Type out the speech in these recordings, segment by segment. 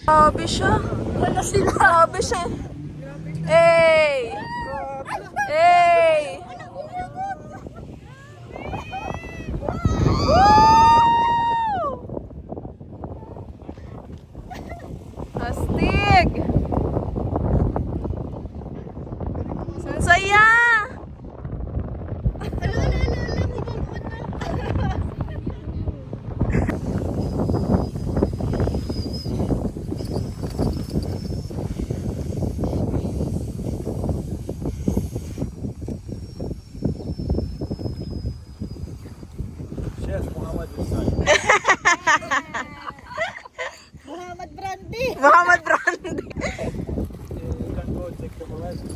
Grabe siya. Wala sila. Grabe siya. Hey! Hey! Woo! Astig! Ang saya! Muhammad Brandy. Muhammad Brandy. You can go check the horizon.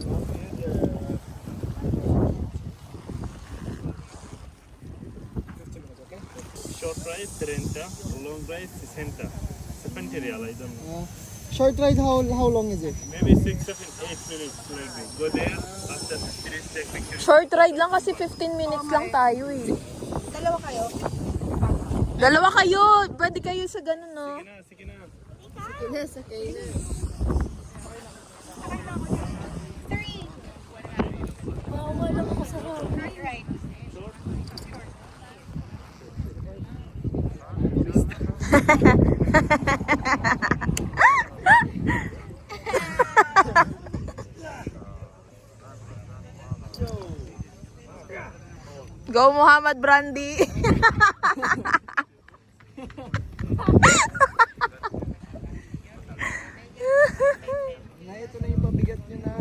Short ride 30, long ride 60. 70 real, I don't know. Short ride, how long is it? Maybe 6, 7, 8 minutes maybe. Go there, after 50 minutes take picture. Short ride lang kasi 15 minutes lang tayo eh. Dalawa kayo? Dalawa kayo. Pwede kayo sa ganun, no? Sige na. Sakay na. Bawa lang ako sa road. Right. Go Muhammad Brandy. Na, ito na yung pabigat nyo na.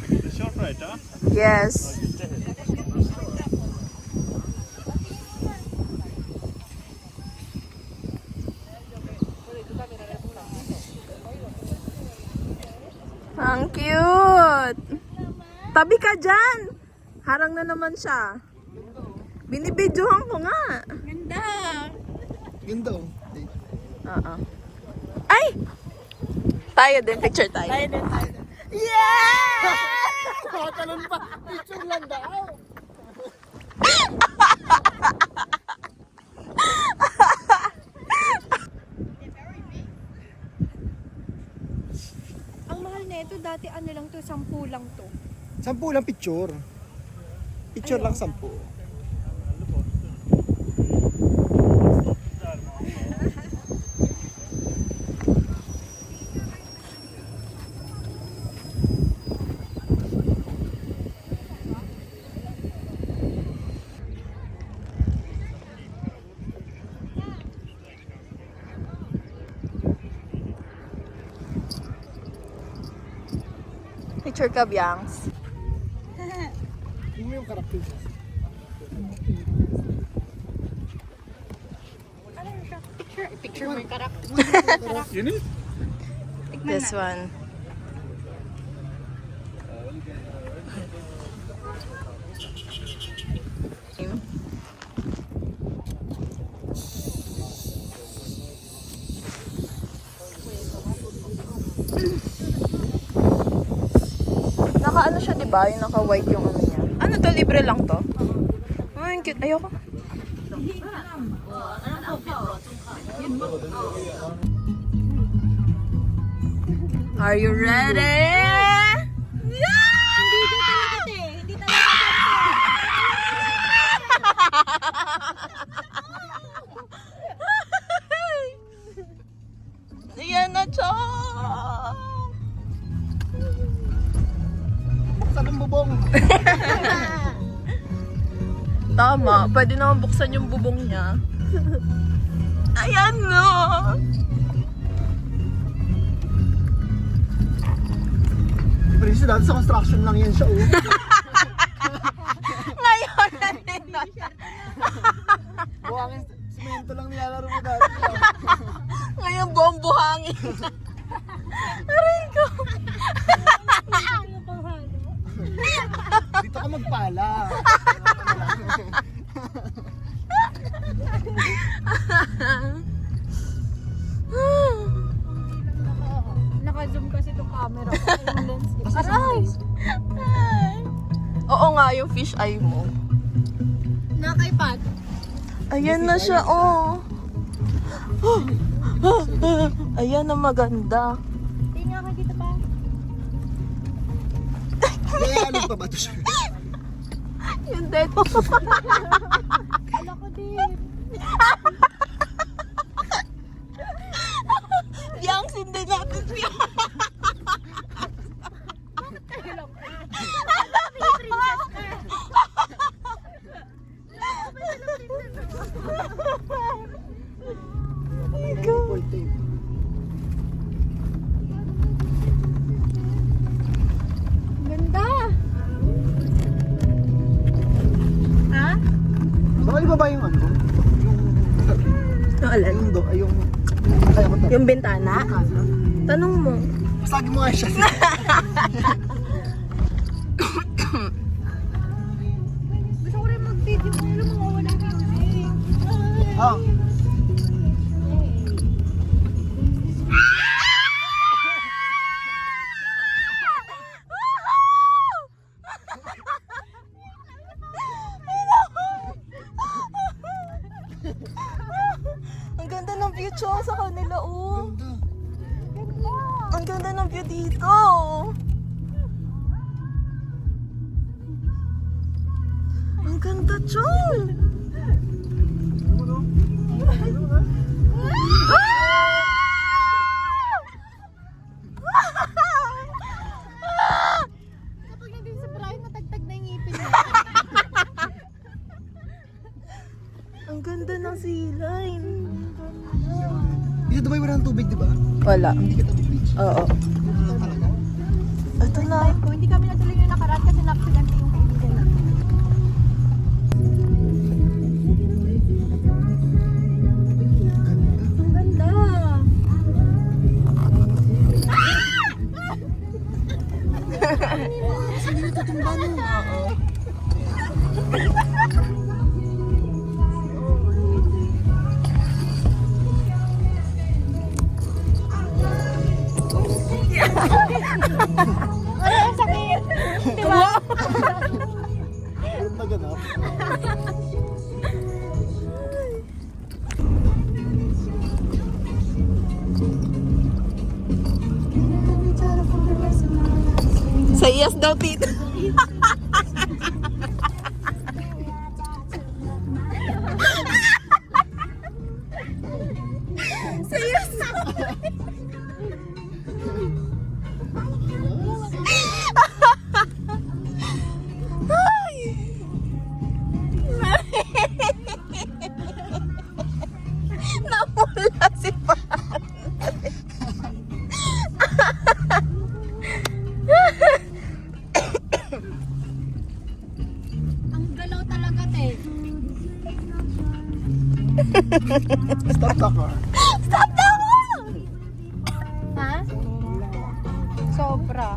The short ride, huh? Yes. Ang cute. Tabi ka dyan. Harang na naman siya. Binibidyohan ko nga. Ganda. Ganda oh. Oo. Ay! Tayo din. Picture tayo. Tayo din, tayo din. Yeah! Tatalon pa. Picture lang daw. Ang mahal na ito, dati ano lang to, 10 lang to. 10 lang picture. Picture lang 10. Picture ka, Biangs. Tingnan mo yung karakter. Picture mo yung karak. You need? This one. Naka ano siya, diba? Yung naka-white yung ano niya. Ano to? Libre lang to? Ay, ang cute. Ayoko. Are you ready? Hindi talaga te. Hindi talaga Ayan na, Chong! Buksan ang bubong. Tama, pwede naman buksan yung bubong niya. Ayan no! Pero siya dati sa construction lang yan siya oh. Ngayon na nila. Buhangin, simento lang nilalaro mo dati. Ngayon buong buhangin. Aray ko. Dito ka magpala. nga yung fish eye mo. Nakaipad. Ayan na siya, oh. Ayan na maganda. Tingnan ka dito pa. Kaya ano pa ba ito, sir? Yung dead. Kala ko din. Yang sindi natin siya. Ganda. Ha? Baka iba ba yung ano? Yung alin? Yung do, ay yung... Kaya ko Yung bintana? Tanong mo. Masagi mo nga siya. Gusto ko rin mag-video ko yung mga walang music. Ah. Ang ganda ng view, Chong, sa kanila, oh. Ang ganda ng view dito. Ang ganda, Chong. Kapag nandun sa Brian, natagtag na yung ngipin mo. Ang ganda ng silain. Dito Dubai wala ng tubig, di ba? Wala. Hindi kita beach. Oo. Talaga? Ito na. Kung hindi kami natuloy yung nakaraan kasi na-accident yung kaibigan namin. Ang ganda. Ay, ang sakit. Diba? Meron naganap. Sa iyas daw, tito. Sa iyas. Namula si Pan. Ang galaw talaga, te. Stop the car. Stop na mo! Ha? Sobra.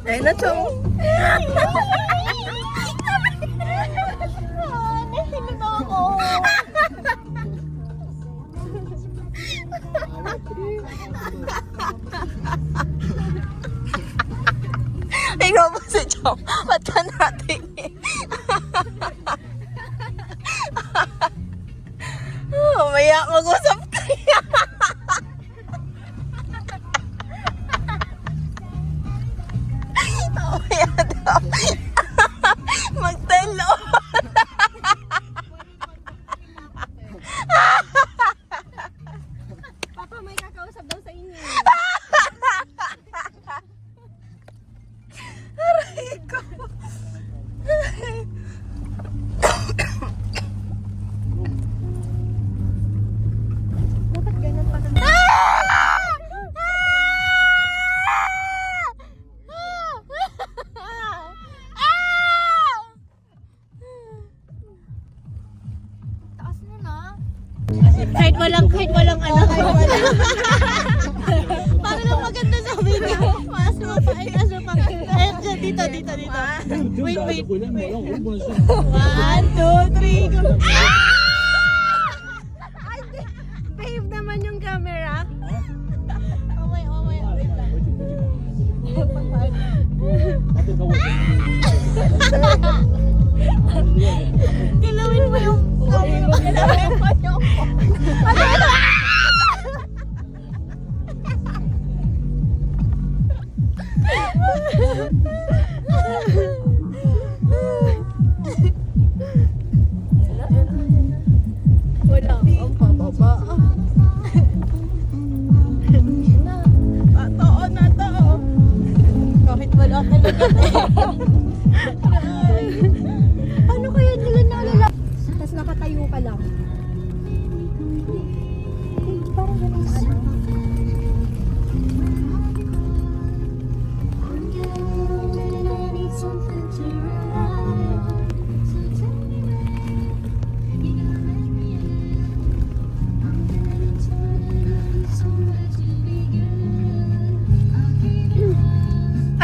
Ayun na, Chong. Nahilip ako. Ikaw mo si Chong. Ba't ka natingin? Mamaya mag-usap tayo. Mamaya daw. Magtalo. Papa, may kakausap daw sa inyo. Aray ko. Bakit ganun pa kami? Taas mo na. Kahit walang ano. Para lang maganda sa video. Mas mo pa. Ay, aso pa. Ay, dito. Wait. 1, 2, 3, go. Ay, babe naman yung camera. Oh my. Kilawin mo yung sabi mo. Kilawin mo yung... Wala ang pababa. Totoo na to. Kahit wala talaga. Ano kaya nila naalala? Tapos nakatayo ka lang. Parang ganun ano.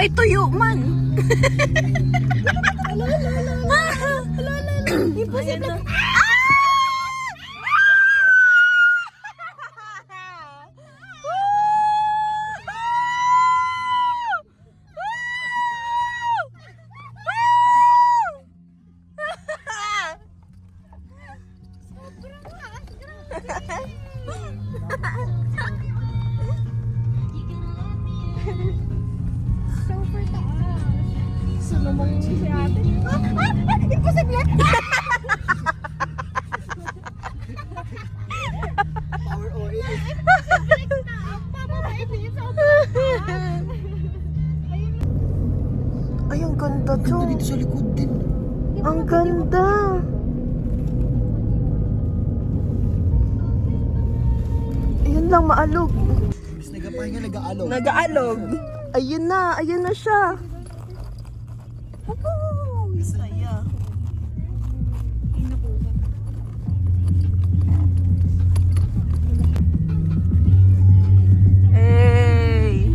Ay, tuyo man. Imposible. Super taas. Sumamang si ate. Imposible! Power oil. Ay, ang ganda to. Ganda dito sa likod din. Ang ganda. Ayun lang, maalog. Mas nagapahinga, nag-aalog. Nag-aalog. Ayun na siya. Saya. Hey.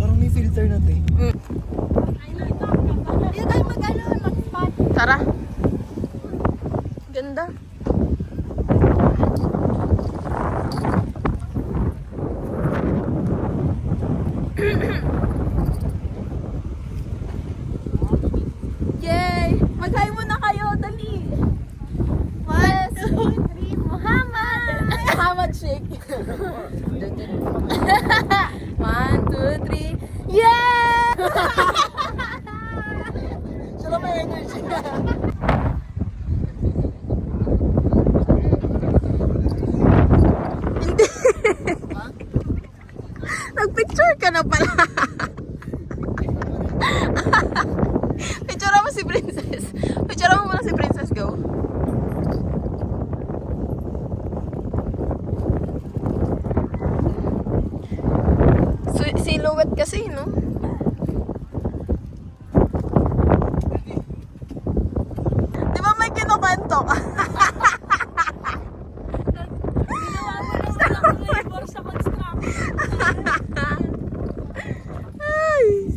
Parang may filter na to eh. Dito tayo mag-ano, mag-spot. Tara. Ganda. Yay! Mag-hi muna kayo, dali. 1, 2, 3, Muhammad! Muhammad shake. 1, 2, 3. Yay! Sila may energy. Hindi. Nag-picture ka na pala. Picture mo si Princess. Picture mo muna si Princess, go. Silhouette kasi, no? Di ba may kinukwento ka? Ay.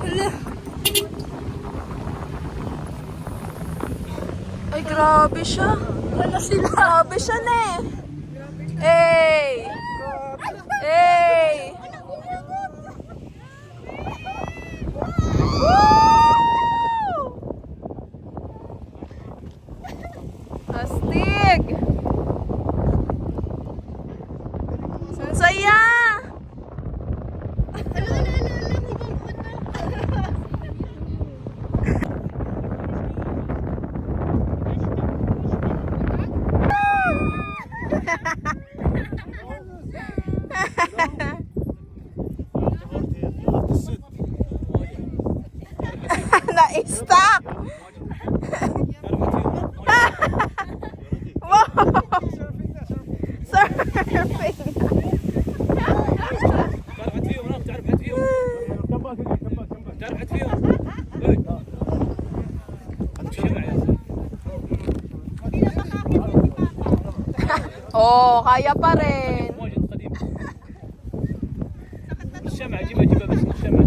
Hala. Ay, grabe siya. Wala sila. Grabe siya na eh. Hey! Hey! Woo! Astig! Ang saya! Na-stuck! Wow! Surfing! Oh, kaya pa rin. الشمعة جيبها بس الشمعة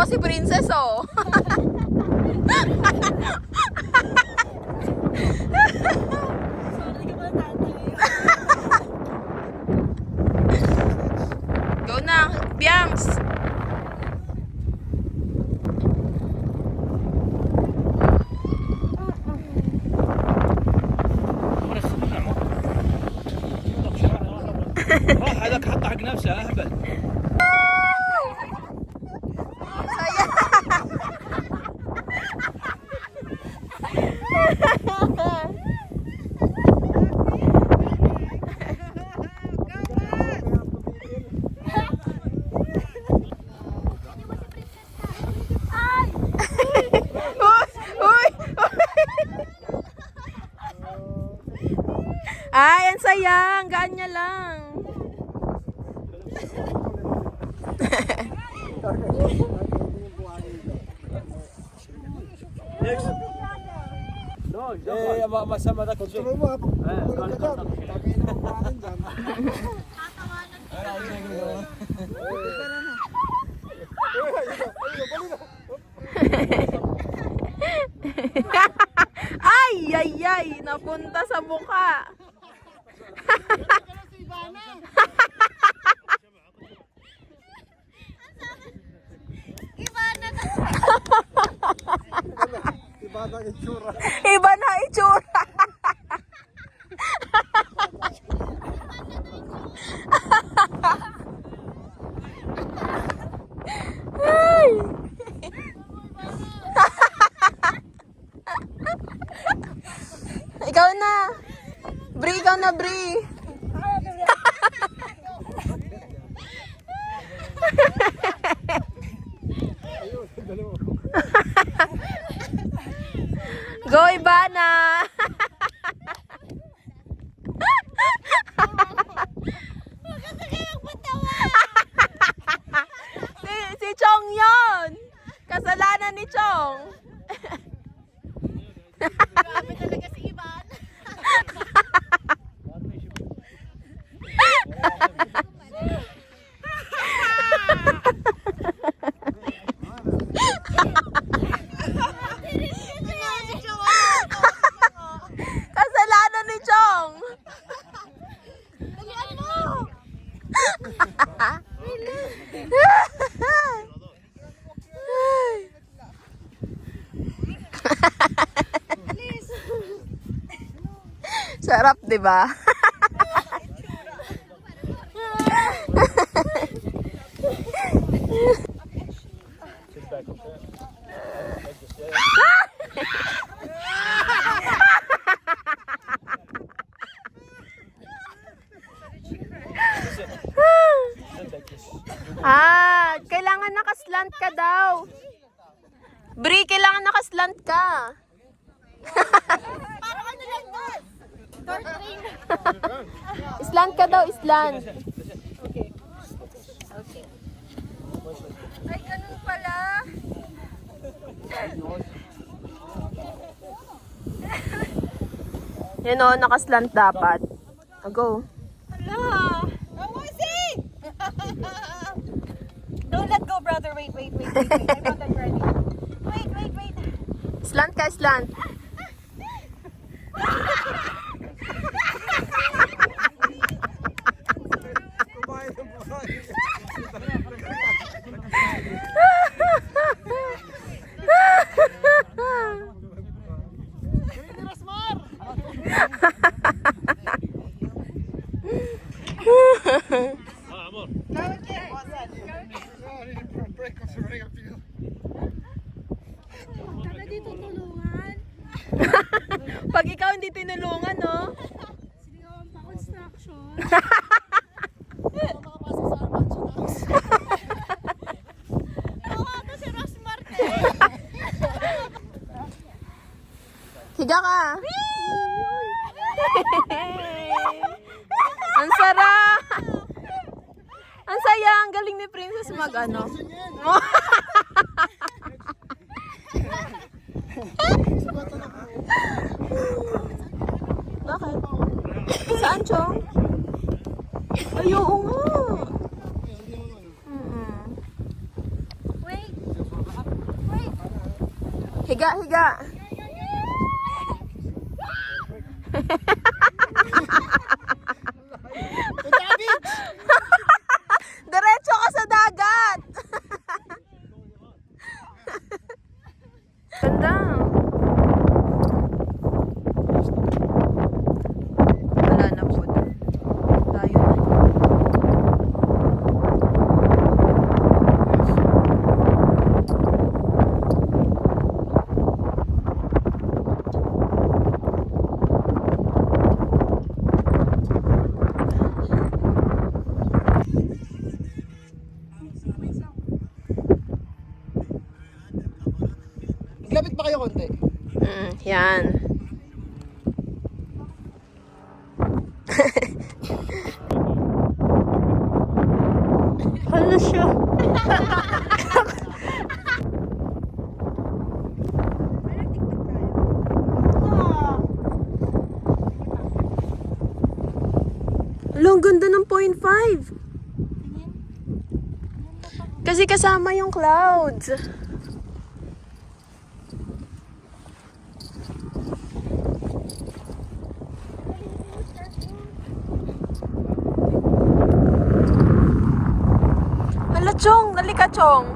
Tuwang-tuwa si Princess, oh. Sorry ka ba tatay? Go na, Biangs. هذاك حط حق نفسه اهبل. Uy! Ay, ang saya. Ang gaan niya lang. ايه ما سمى ذاك الشيء. Tuloy mo ha. Tulog ka dyan. Tagay na magpaanin dyan. Ay, ay, ay. Napunta sa mukha. Iba na itsura. Iba na itsura. Ay. Ikaw na. Bri, ikaw na, Bri. Go, Ivana. si Chong yon. Kasalanan ni Chong. Grabe talaga si Ivan. Kasalanan ni Chong. Dalian mo! Sarap, di ba? Kailangan nakaslant ka daw. Bri, kailangan nakaslant ka. Parang ano lang ba? Door train. Island ka daw, island. Ay, ganun pala. Yan o, nakaslant dapat. Go. Hala! Amusi! Don't let go, brother. Wait. I'm not that ready. Wait. Slant ka, slant. Kumain ng buhay. Break of the ring appeal. Tara dito tulungan. Pag ikaw hindi tinulungan, no? Sinigawan pa construction. Tawagan si Ross Marte. Higa ka. Ang sarap. Ang saya. Ang galing ni Princess mag-ano. Bakit? Saan, Chong? Ay, oo nga. Wait. Higa, higa. Diretso ka sa dagat. Ganda. Wala na po. Tayo na. Lapit pa kayo konti. Yan. Hala siya. Ang ganda ng 0.5. Kasi kasama yung clouds. Hala, Chong! Nalika, Chong!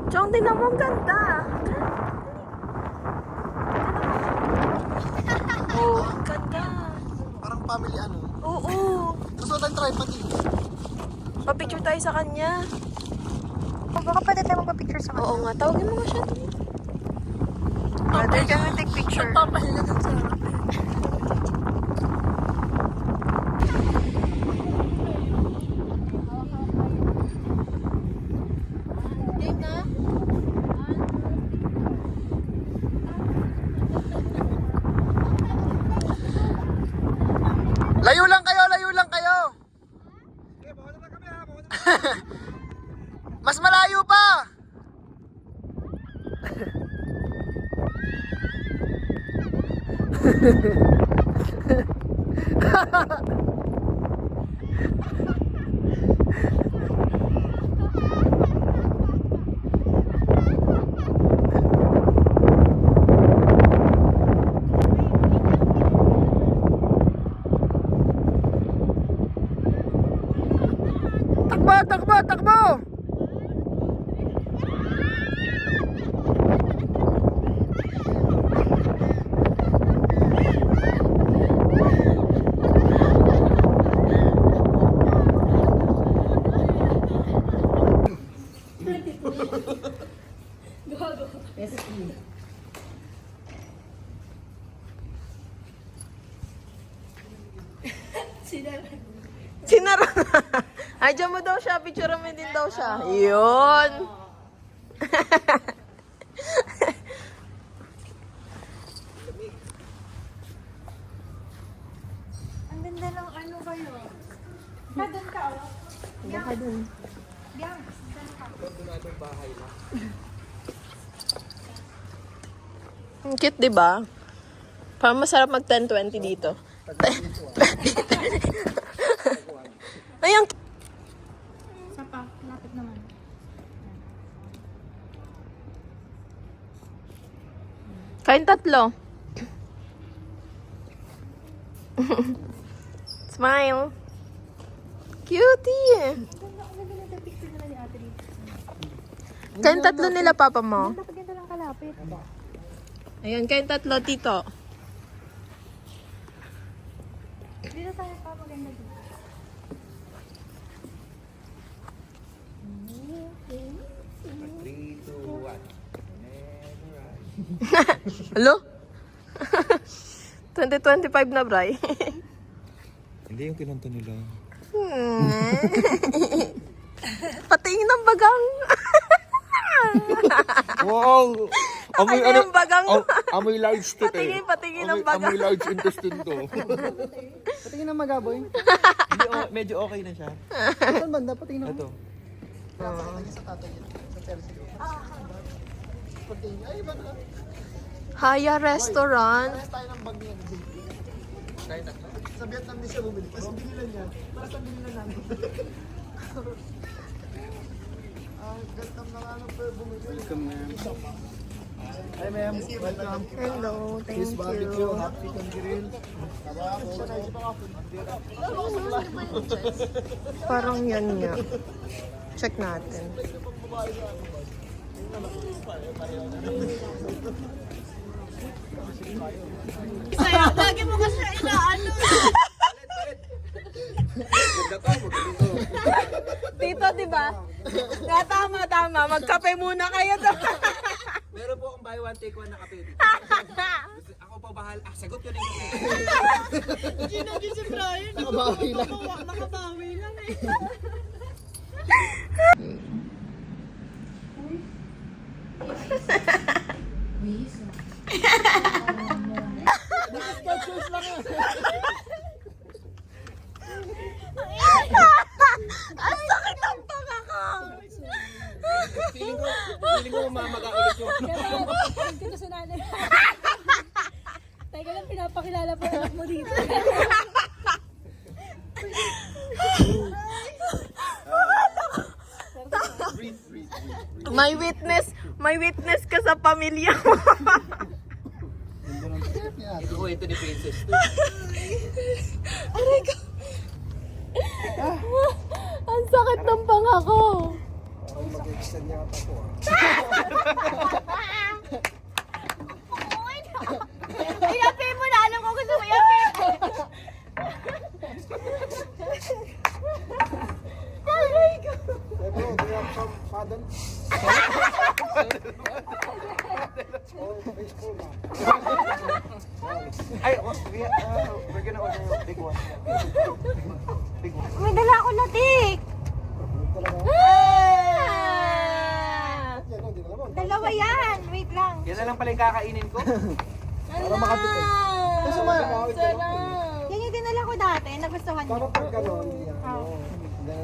Chong, din naman ganda. Oh, ang ganda. Parang family ano. Oo. Gusto tayong tripod eh. Papicture tayo sa kanya. Baka pwede tayo magpa-picture sa Oo nga, tawagin mo nga siya. Brother, can we take picture? Papahinga dun sa... Layo lang kayo, layo lang kayo. Mas malayo pa. Takbo, takbo, takbo. Sinara na. Ay, dyan mo daw siya. Picture mo din daw siya. Yun. Ang ganda ng ano kayo. Doon ka, oh. Baka dun. Biang. Ang cute, diba? Parang masarap mag 10-20 dito. Ay, ang Isa pa, lapit naman. kain tatlo. Smile. Cutie. Picture nila ni Ate dito. Kain tatlo nila papa mo. Dapat ganito lang kalapit. Ayun, kain tatlo, tito. Dito tayo pa maganda dito. Hello? 2025 na, Bray. Hindi yung kinanta nila. Patingin ng bagang. Wow! Amoy Ano yung bagang? Amoy large to Patingin, patingin ng bagang. Amoy large intestine to. Patingin ng magaboy. Medyo okay na siya. Saan banda? Patingin ng... Ito. Sa tatay yun. Sa tersi. Patingin. Ay, iba na. Haya Restaurant. Kaya tayo ng bag niya. Sa Vietnam din siya bumili. Kasi binilan niya. Para sa binilan namin. Welcome, ma'am. Hi, ma'am. Welcome. Hello, thank Fish barbecue, you. hot chicken grill. Parang yan nga. Check natin. Lagi mo kasi inaano. Tito, di ba? Tama. Magkape muna kayo. Meron po akong buy one take one na kape. Ako pa bahal. Sagot ko na yung kape. Ginagin si Brian. Nakabawi lang. Nakabawi lang eh. Ang sakit ang panga ko. Feeling ko mamamaga ulit yung Thank you sa nanay. Teka lang, pinapakilala po anak mo dito. May witness ka sa pamilya mo. Ito ito ni Princess. Aray ko. Ang sakit ng panga ko. Mag-extend niya ata ko. Iapin mo na, alam ko gusto mo iapin. Hey bro, do you have some paddle? Oh, baseball na. Ay, we're gonna order a big one. Big one. May dala ako latik. Talaga. Yan, hindi na naman. Dalawa yan. Wait lang. Yan na lang pala yung kakainin ko. Para makatipid. Kasi Yan yung dinala ko dati. Nagustuhan para niyo. pag gano'n,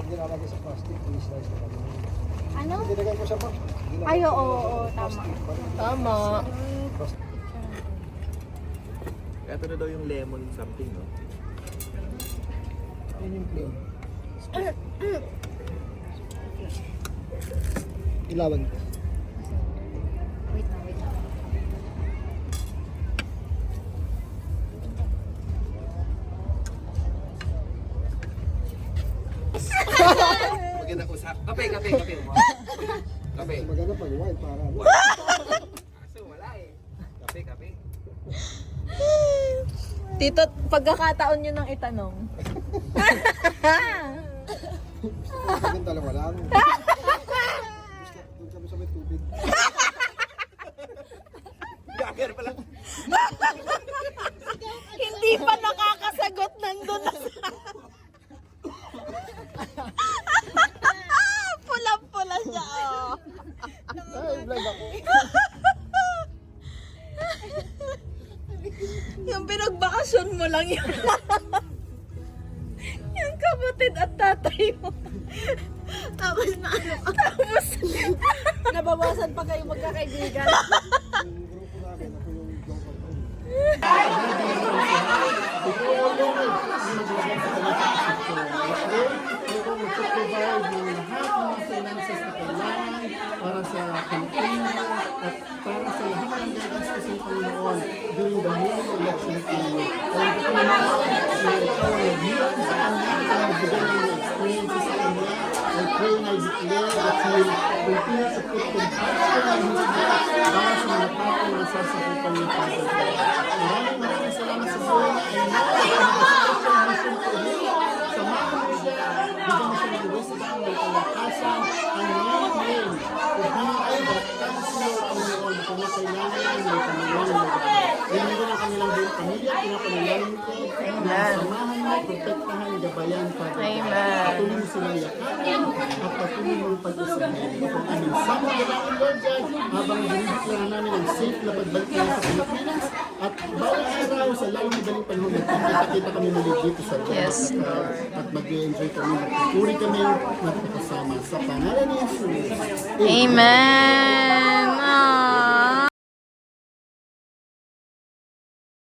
dinalagay sa plastic, i-slice na kami. Ano? Dinagay ko sa box. Ay, oo, tama. Tama. Ito na daw yung lemon something, no? Yun yung plain. Ilawan ko. Wait lang. Maganda usap. Kape. Kape. Maganda pag white para. Kaso wala eh. Kape. Tito, pagkakataon nyo nang itanong. Maganda lang wala. Doon kami sa may tubig. Gagger pala. Hindi pa nakakasagot nandun na sa... Pulang-pula siya, oh. Ay, vlog ako. Yung pinagbakasyon mo lang yun. Yung kapatid at tatay mo. Tapos na ano ka? Tapos Nabawasan pa kayo magkakaibigan. Yung grupo namin, ako yung joker. Para sa campaign at para sa lahat ng gagastos ng Panginoon during the whole election period. Kaya ito naman, ikaw ay naghilang sa kanya at nagbigay ng experiences sa kanya. I pray and I declare that He will continue to put compassion in His heart para sa mga tao na nasasakupan niya sa Maraming salamat sa buhay niya. And now, samahan mo siya, bigyan mo siya ng wisdom, may kalakasan, and ngayon, to be the counselor of the Lord, kung na kailangan ng kanilang lugar. Yan din ang kanilang buong pamilya, pinapanilang ko, samahan mo, protektahan, gabayan, Father. Amen. Patuloy mo silang yakapan, at patuloy mong pag-isahin. Kung aming sama gawin, Lord God, habang dinideklara namin ang safe na pagbalik nila sa Pilipinas, at bawat araw sa lalong madaling panahon, nagkikita kami muli dito sa Lord. Yes, Lord. At mag-enjoy kami, magpupuri kami, magpapasama sa pangalan ni Jesus. Amen.